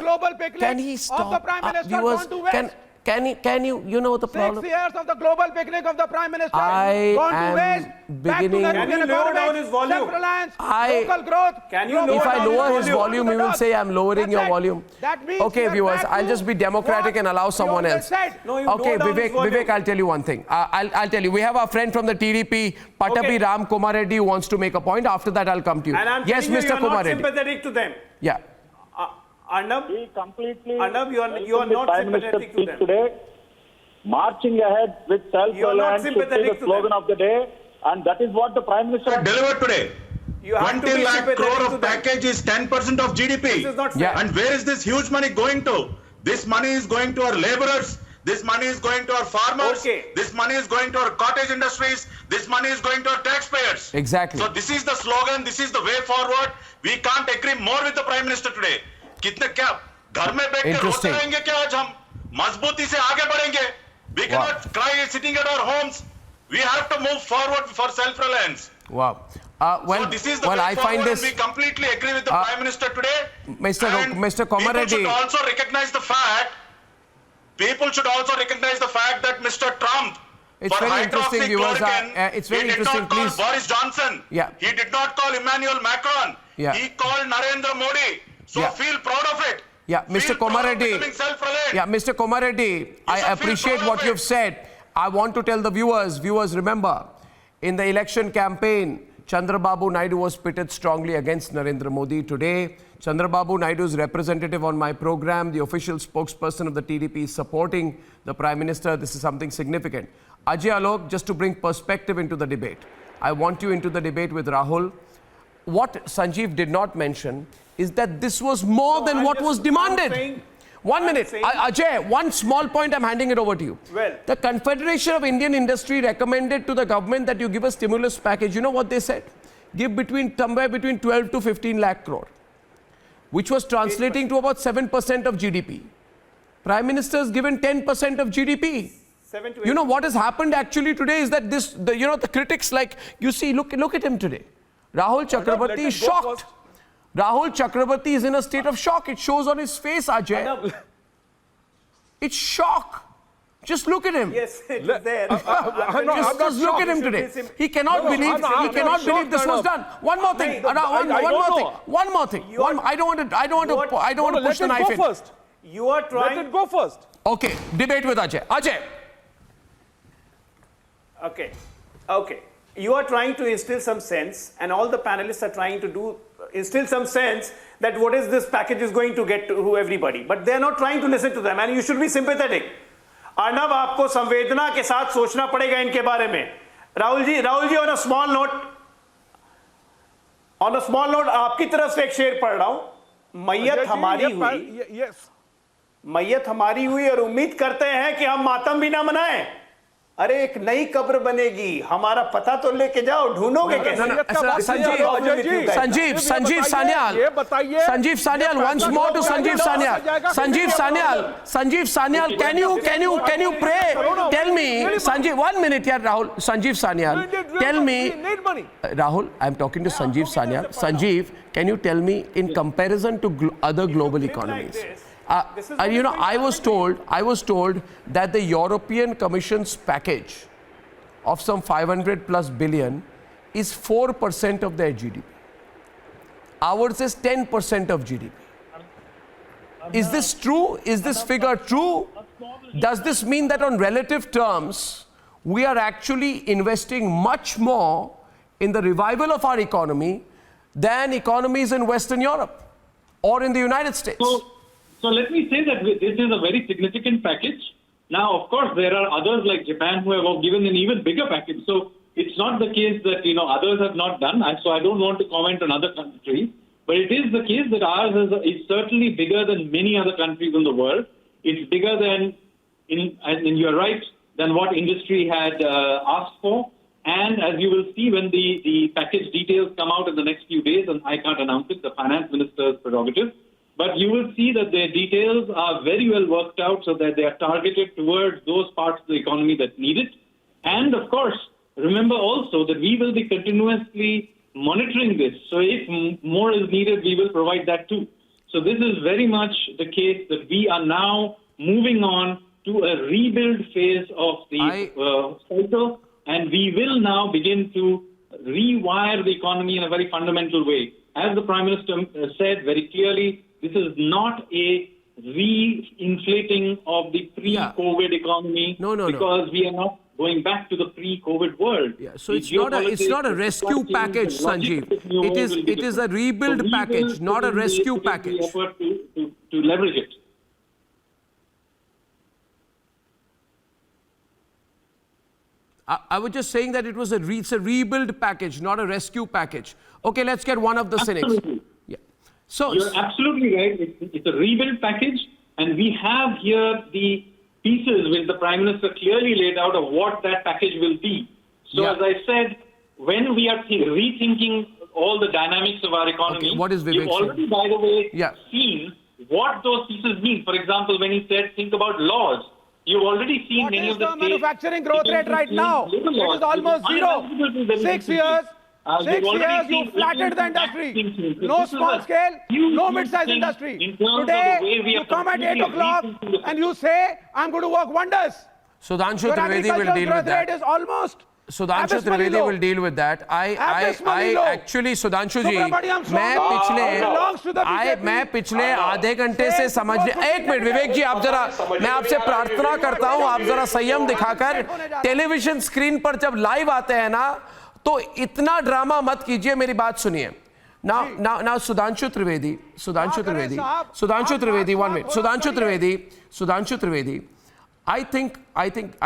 can he stop viewers? Can you, you know the problem? 6 years of the global picnic of the Prime Minister I gone am to waste. beginning. Can you lower down his volume? Local growth. If I lower his volume, he will say I'm lowering your volume. Okay, viewers, I'll just be democratic and allow someone else. Okay, Vivek, I'll tell you one thing. I'll tell you, we have our friend from the TDP, Patabi Ram Kumar Reddy, who wants to make a point. After that, I'll come to you. And I'm yes, Mr. Kumar Reddy. Sympathetic to them. Yeah. Arnab, you are not sympathetic to them. Today, marching ahead with self-reliance should be the slogan of the day, and that is what the Prime Minister delivered today. 20 lakh crore of package is 10% of GDP. This is not fair. And where is this huge money going to? This money is going to our laborers. This money is going to our farmers. This money is going to our cottage industries. This money is going to our taxpayers. Exactly. So this is the slogan. This is the way forward. We can't agree more with the Prime Minister today. कितने क्या घर में बैठ के रोते रहेंगे क्या आज हम मजबूती से आगे बढ़ेंगे? We cannot cry sitting at our homes. We have to move forward for self-reliance. Wow. So this is the way I find forward. this. We completely agree with the Prime Minister today. Mr. Kumar Reddy. People should also recognize the fact. People should also recognize the fact that Mr. Trump. It's very interesting, viewers. It's very interesting. Please. He did not call Boris Johnson. Yeah. He did not call Emmanuel Macron. Yeah. He called Narendra Modi. So feel proud of it. Yeah, Mr. Kumar Reddy. Yeah, Mr. Kumar Reddy, I appreciate what you've said. I want to tell the viewers, remember, in the election campaign, Chandrababu Naidu was pitted strongly against Narendra Modi. Today, Chandrababu Naidu's representative on my program, the official spokesperson of the TDP, is supporting the Prime Minister. This is something significant. Ajay Alok, just to bring perspective into the debate, I want you into the debate with Rahul. What Sanjeev did not mention is that this was more than what was demanded. 1 minute. Ajay, one small point, I'm handing it over to you. Well, the Confederation of Indian Industry recommended to the government that you give a stimulus package. You know what they said? Give somewhere between 12 to 15 lakh crore, which was translating to about 7% of GDP. Prime Minister has given 10% of GDP. You know what has happened actually today is that the critics, like, you see, look at him today. Rahul Chakrabarti is shocked. Rahul Chakrabarti is in a state of shock. It shows on his face, Ajay. It's shock. Just look at him. Yes, it's there. Just look at him today. He cannot believe this was done. One more thing. One more thing. I don't want to push the knife in. You are trying. Let it go first. Okay. Debate with Ajay. Ajay. Okay. you are trying to instill some sense, and all the panelists are trying to instill some sense that what is this package is going to get to everybody, but they are not trying to listen to them, and you should be sympathetic. Arnab, आपको संवेदना के साथ सोचना पड़ेगा इनके बारे में. Rahul ji, on a small note, आपकी तरफ से एक शेर पढ़ रहा हूं. मैयत हमारी हुई और उम्मीद करते हैं कि हम मातम भी ना मनाएं. अरे एक नई कब्र बनेगी, हमारा पता तो लेके जाओ, ढूंढोगे कैसे? Sanjeev Sanyal, once more to Sanjeev Sanyal, can you pray? Tell me, Sanjeev, 1 minute here, Rahul. Sanjeev Sanyal, tell me, Rahul, I'm talking to Sanjeev Sanyal. Sanjeev, can you tell me, in comparison to other global economies, I was told that the European Commission's package of some 500 plus billion is 4% of their GDP. Ours is 10% of GDP. Is this true? Is this figure true? Does this mean that on relative terms, we are actually investing much more in the revival of our economy than economies in Western Europe or in the United States? So let me say that this is a very significant package. Now, of course, there are others like Japan who have given an even bigger package. So it's not the case that others have not done. So I don't want to comment on other countries. But it is the case that ours is certainly bigger than many other countries in the world. It's bigger than, and you're right, than what industry had asked for. And as you will see when the package details come out in the next few days, and I can't announce it, the finance minister's prerogative. But you will see that their details are very well worked out so that they are targeted towards those parts of the economy that need it. And of course, remember also that we will be continuously monitoring this. So if more is needed, we will provide that too. So this is very much the case that we are now moving on to a rebuild phase of the cycle, and we will now begin to rewire the economy in a very fundamental way. As the Prime Minister said very clearly, this is not a re-inflating of the pre-COVID economy because we are not going back to the pre-COVID world. Yeah, so it's not a rescue package, Sanjeev. It is a rebuild package, not a rescue package. To leverage it. I was just saying that it's a rebuild package, not a rescue package. Okay, let's get one of the cynics. Yeah. So you're absolutely right. It's a rebuild package, and we have here the pieces which the Prime Minister clearly laid out of what that package will be. So as I said, when we are rethinking all the dynamics of our economy, what is Vivek you've already, by the way, seen what those pieces mean. For example, when he said, think about laws, you've already seen many of the What is the manufacturing growth rate right now? It is almost zero. 6 years. 6 years, you flattened the industry. No small scale, no mid-sized industry. Today, you come at 8 o'clock and you say, I'm going to work wonders. Sudhanshu Trivedi will deal with that. Rate is almost Sudhanshu Trivedi will deal with that. I actually, Sudhanshu जी, मैं पिछले आधे घंटे से समझने, एक minute विवेक जी, आप जरा, मैं आपसे प्रार्थना करता हूं, आप जरा संयम दिखाकर टेलीविजन स्क्रीन पर जब लाइव आते हैं ना, तो इतना ड्रामा मत कीजिए, मेरी बात सुनिए. Now Sudhanshu Trivedi, 1 minute. Sudhanshu Trivedi, I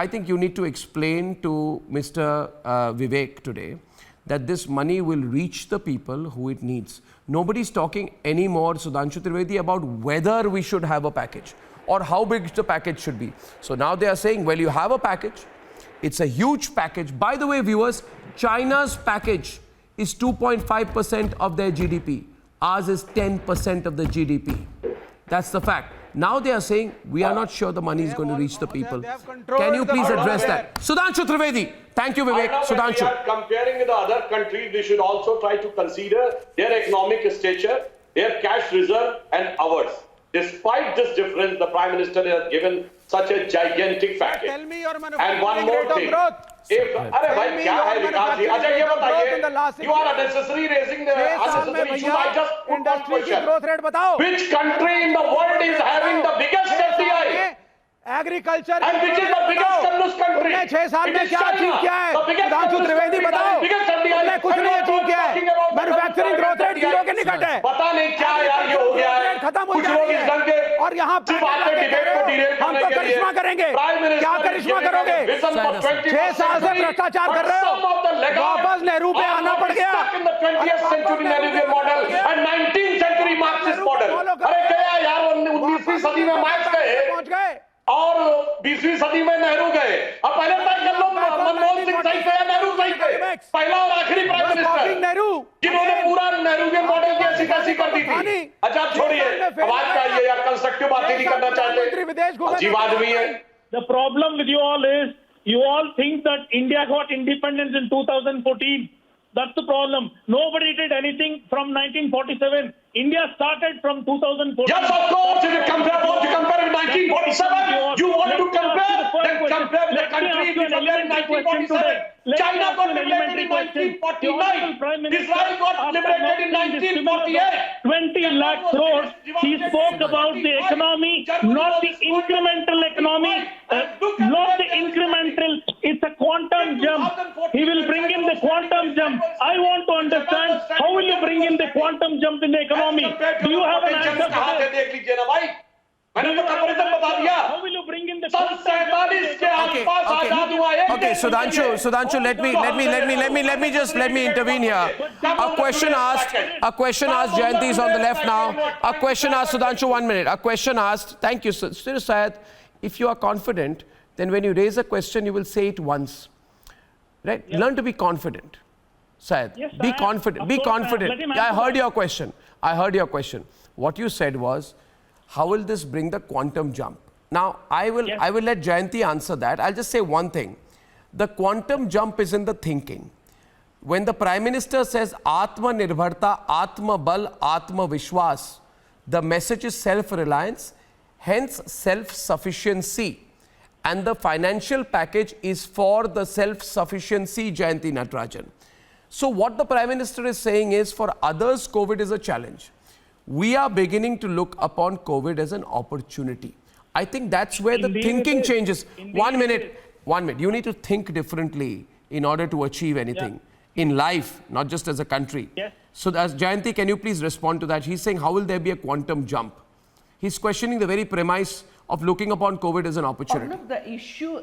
think you need to explain to Mr. Vivek today that this money will reach the people who it needs. Nobody's talking anymore, Sudhanshu Trivedi, about whether we should have a package or how big the package should be. So now they are saying, well, you have a package. It's a huge package. By the way, viewers, China's package is 2.5% of their GDP. Ours is 10% of the GDP. That's the fact. Now they are saying, we are not sure the money is going to reach the people. Can you please address that? Sudhanshu Trivedi. Thank you, Vivek. Sudhanshu. We are comparing with the other countries. We should also try to consider their economic stature, their cash reserve and ours. Despite this difference, the Prime Minister has given such a gigantic package. Tell me your and one more thing. अरे भाई क्या है विकास जी? अच्छा ये बताइए, you are unnecessarily raising the unnecessary issues. I just put one question. Which country in the world is having the biggest FDI? Agriculture And which is the biggest communist country? तुमने 6 साल It में is क्या China. Achieve किया है? The biggest Sudhanshu communist Trivedi country, बताओ, the biggest country. तुमने कुछ नहीं अचीव किया है। Talking about the manufacturing growth rate zero के निकट है। पता नहीं क्या यार ये हो गया है। खत्म हो कुछ जा लोग रही इस है। ढंग के और यहाँ सिर्फ आपके डिबेट को डिरेल हम करने तो के लिए करिश्मा करेंगे। Prime Minister क्या is करिश्मा giving करोगे? a vision for 21st 6 साल से century, भ्रष्टाचार but कर रहे some of the हो। laggards वापस नेहरू पे are आना not पड़ गया। stuck in the 20th century Nehruvian model and 19th century Marxist model. अरे क्या यार 19वीं सदी में मार्क्स पहुंच गए गए और 20वीं सदी में नेहरू गए। अब पहले तय कर लो मनमोहन सिंह सही थे या नेहरू सही थे। पहला और आखिरी प्राइम मिनिस्टर नेहरू जिन्होंने पूरा नेहरूवियन मॉडल की ऐसी तैसी कर दी थी। अच्छा आप छोड़िए, आवाज का ये यार कंस्ट्रक्टिव बातें नहीं करना चाहते। अजीब आदमी है। The problem with you all is you all think that India got independence in 2014. That's the problem. Nobody did anything from 1947. India started from 2014. Yes, of course. If you compare with 1947, you want to compare, then compare with the country if you compare in 1947. China got liberated in 1949. Israel got liberated in 1948. 20 lakh crores. He spoke about the economy, not the incremental economy, not the incremental. It's a quantum jump. He will bring in the quantum jump. I want to understand how will you bring in the quantum jump in the economy? Do you have an answer कहाँ for थे this? देख लीजिए ना भाई, मैंने तो comparison बता दिया। How will you bring in the सन 47 के आसपास आजाद हुआ है। Okay, Sudhanshu, let me intervene here. A question asked, Jayanti is on the left now. A question asked, Sudhanshu, 1 minute. A question asked, thank you, Sir Syed. If you are confident, then when you raise a question, you will say it once. Right? Yeah. Learn to be confident. Syed, Yes, be I am. confident. Of Be course I am. confident. Let him Yeah, I answer heard that. your question. What you said was, how will this bring the quantum jump? Now, I will let Jayanti answer that. I'll just say one thing. The quantum jump is in the thinking. When the Prime Minister says Atma Nirbharta, Atma Bal, Atma Vishwas, the message is self-reliance, hence self-sufficiency. And the financial package is for the self-sufficiency, Jayanti Natarajan. So what the Prime Minister is saying is, for others, COVID is a challenge. We are beginning to look upon COVID as an opportunity. I think that's where the thinking changes. 1 minute. You need to think differently in order to achieve anything in life, not just as a country. Yes. So as Jayanti, can you please respond to that? He's saying, how will there be a quantum jump? He's questioning the very premise of looking upon COVID as an opportunity. No, the issue,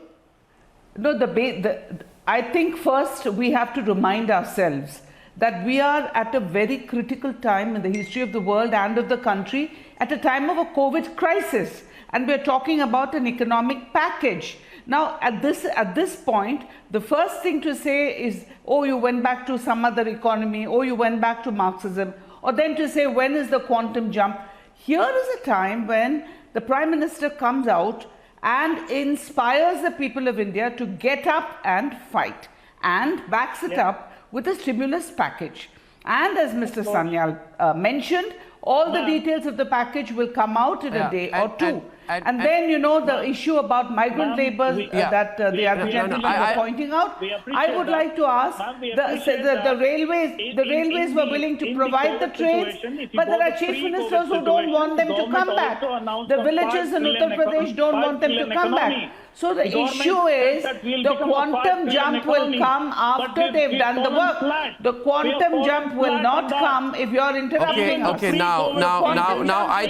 I think first we have to remind ourselves that we are at a very critical time in the history of the world and of the country, at a time of a COVID crisis. And we're talking about an economic package. Now, at this point, the first thing to say is, oh, you went back to some other economy, oh, you went back to Marxism, or then to say, when is the quantum jump? Here is a time when the Prime Minister comes out and inspires the people of India to get up and fight, and backs it up with a stimulus package. And as Mr. Sanyal mentioned, all the details of the package will come out in a day or two. And then, you know, the issue about migrant labour that the other gentlemen were pointing out, I would like to ask, the railways were willing to provide the trains, but there are chief ministers who don't want them to come back. The villagers in Uttar Pradesh don't want them to come back. So the issue is, the quantum jump will come after they've done the work. The quantum jump will not come if you're interrupting. Okay, now, I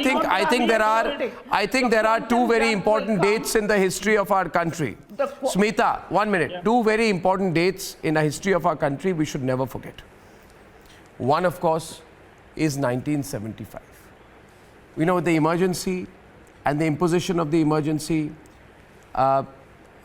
think there are two very important dates in the history of our country. Smita, 1 minute. Two very important dates in the history of our country we should never forget. One, of course, is 1975. You know, the emergency and the imposition of the emergency.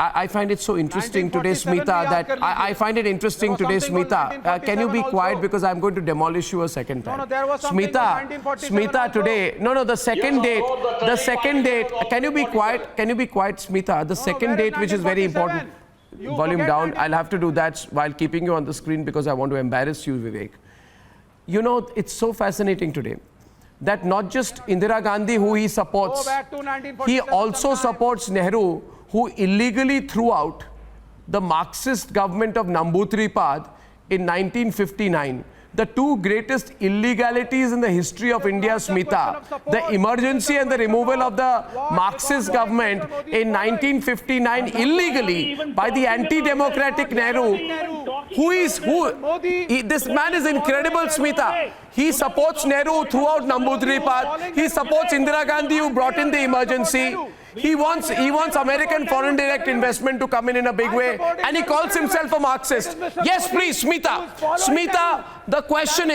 I find it so interesting today, Smita, that I find it interesting today, Smita. Can you be quiet, because I'm going to demolish you a second time. No, there was something Smita, today. No, the second date. Can you be quiet? Can you be quiet, Smita? The second date, which is very important. Volume down. I'll have to do that while keeping you on the screen, because I want to embarrass you, Vivek. You know, it's so fascinating today that not just Indira Gandhi, who he supports, he also supports Nehru, who illegally threw out the Marxist government of Namboodiripad in 1959 the two greatest illegalities in the history of India, Smita, the emergency and the removal of the Marxist government in 1959 illegally by the anti-democratic Nehru. This man is incredible, Smita. He supports Nehru throughout Nambudri Path. He supports Indira Gandhi, who brought in the emergency. He wants American foreign direct investment to come in a big way, and he calls himself a Marxist. Yes, please, Smita. Smita, the question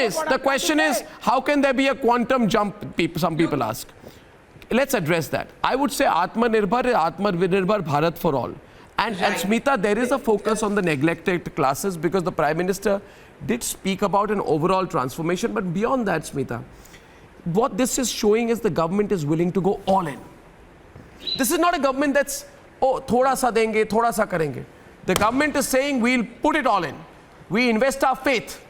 is, how can there be a quantum jump? Some people ask. Let's address that. I would say Atmanirbhar is Atmanirbhar Bharat for all. And Smita, there is a focus on the neglected classes because the Prime Minister did speak about an overall transformation. But beyond that, Smita, what this is showing is the government is willing to go all in. This is not a government that's, oh, thoda sa denge, thoda sa karenge. The government is saying we'll put it all in. We invest our faith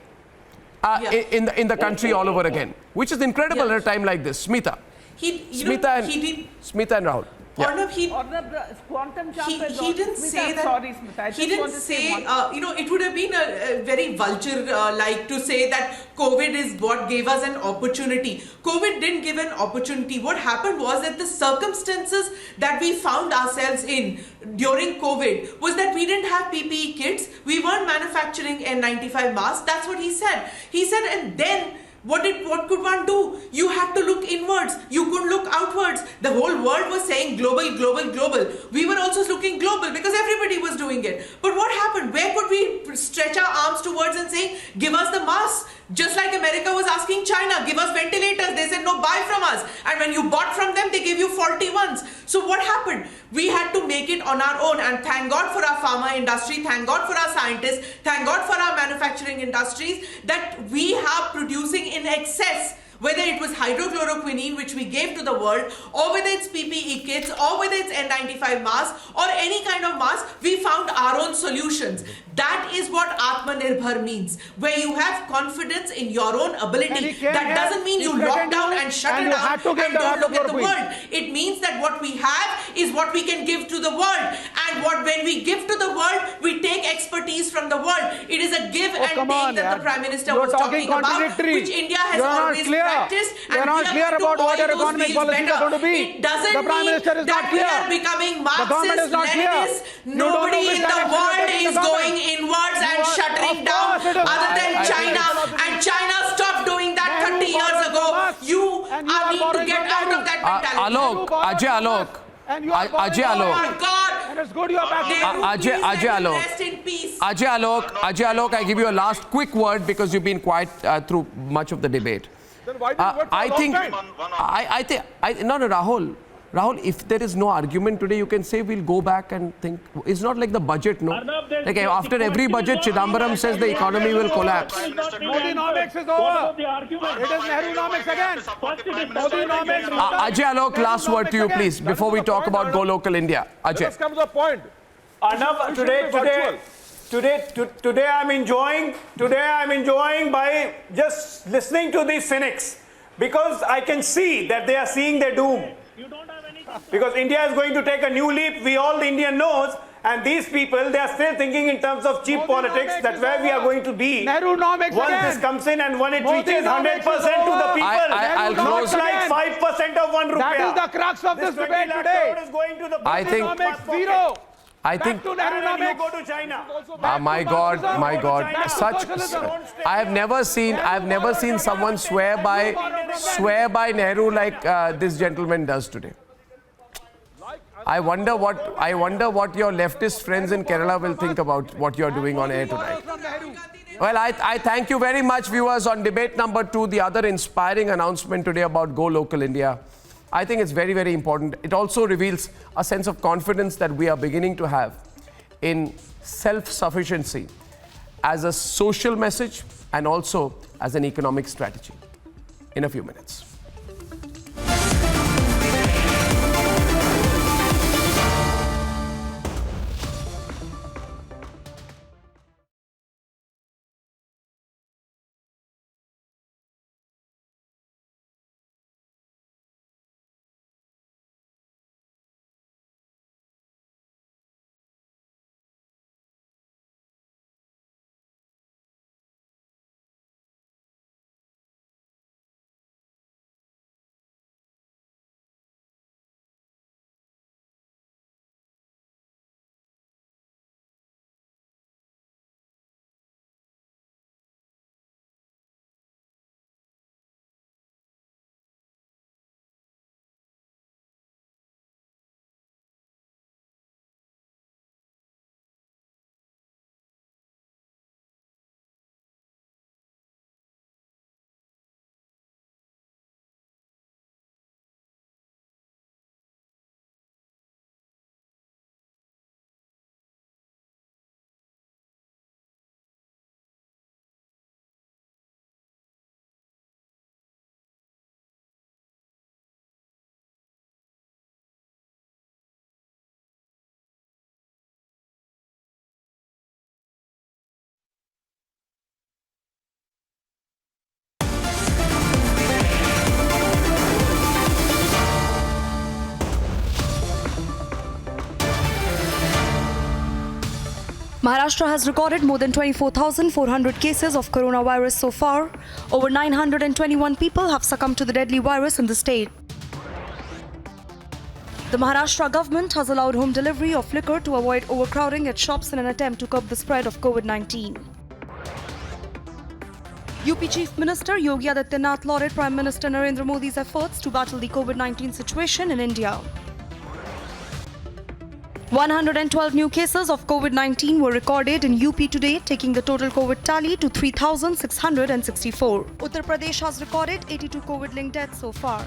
in the country all over again, which is incredible at a time like this. Smita. Smita and Rahul. Yeah. Arnab, he didn't say that. Sorry, Smita. He didn't say, it would have been a very vulture-like to say that COVID is what gave us an opportunity. COVID didn't give an opportunity. What happened was that the circumstances that we found ourselves in during COVID was that we didn't have PPE kits. We weren't manufacturing N95 masks. That's what he said. He said, and then what could one do? You had to look inwards. You couldn't look outwards. The whole world was saying global, global, global. We were also looking global because everybody was doing it. But what happened? Where could we stretch our arms towards and say, give us the masks? Just like America was asking China, give us ventilators. They said, no, buy from us. And when you bought from them, they gave you faulty ones. So what happened? We had to make it on our own. And thank God for our pharma industry. Thank God for our scientists. Thank God for our manufacturing industries that we are producing in excess. Whether it was hydrochloroquine, which we gave to the world, or whether it's PPE kits, or whether it's N95 masks, or any kind of mask, we found our own solutions. That is what Atmanirbhar means, where you have confidence in your own ability. That doesn't mean you lock down and shut it down and don't look at the world. It means that what we have is what we can give to the world. And when we give to the world, we take expertise from the world. It is a give and take that the Prime Minister was talking about, which India has always practiced. You're not clear about what your economic policies are going to be. It doesn't the Prime Minister is not that we clear. are becoming The government is Marxist, not clear. Leninists. Nobody in the world is going inwards and shutting down other than China. And China stopped doing that 30 years ago. You need to get out of that mentality. Ajay Alok, I give you a last quick word because you've been quiet through much of the debate. Then why did you wait for No, Rahul, if there is no argument today, you can say we'll go back and think. It's not like the budget, no? Like after every budget, Chidambaram says the economy will collapse. Modinomics is over. It is Nehrunomics again. Modinomics. Ajay Alok, last word to you, please, before we talk about Go Local India. Ajay. Let's come to the point. Arnab, today I'm enjoying by just listening to these cynics, because I can see that they are seeing their doom. Because India is going to take a new leap, the Indian knows, and these people, they are still thinking in terms of cheap politics, that's where we are going to be. Once this comes in and when it reaches 100% to the people, I'll not close. like 5% of 1 rupee. That is the crux of this debate today. Is going to the I think- Zero. I think, and you go to China. my God, I have never seen someone swear by Nehru like this gentleman does today. I wonder what your leftist friends in Kerala will think about what you're doing on air tonight. Well, I thank you very much, viewers, on debate number 2, the other inspiring announcement today about Go Local India. I think it's very, very important. It also reveals a sense of confidence that we are beginning to have in self-sufficiency as a social message and also as an economic strategy. In a few minutes. Maharashtra has recorded more than 24,400 cases of coronavirus so far. Over 921 people have succumbed to the deadly virus in the state. The Maharashtra government has allowed home delivery of liquor to avoid overcrowding at shops in an attempt to curb the spread of COVID-19. UP Chief Minister Yogi Adityanath lauded Prime Minister Narendra Modi's efforts to battle the COVID-19 situation in India. 112 new cases of COVID-19 were recorded in UP today, taking the total COVID tally to 3,664. Uttar Pradesh has recorded 82 COVID-linked deaths so far.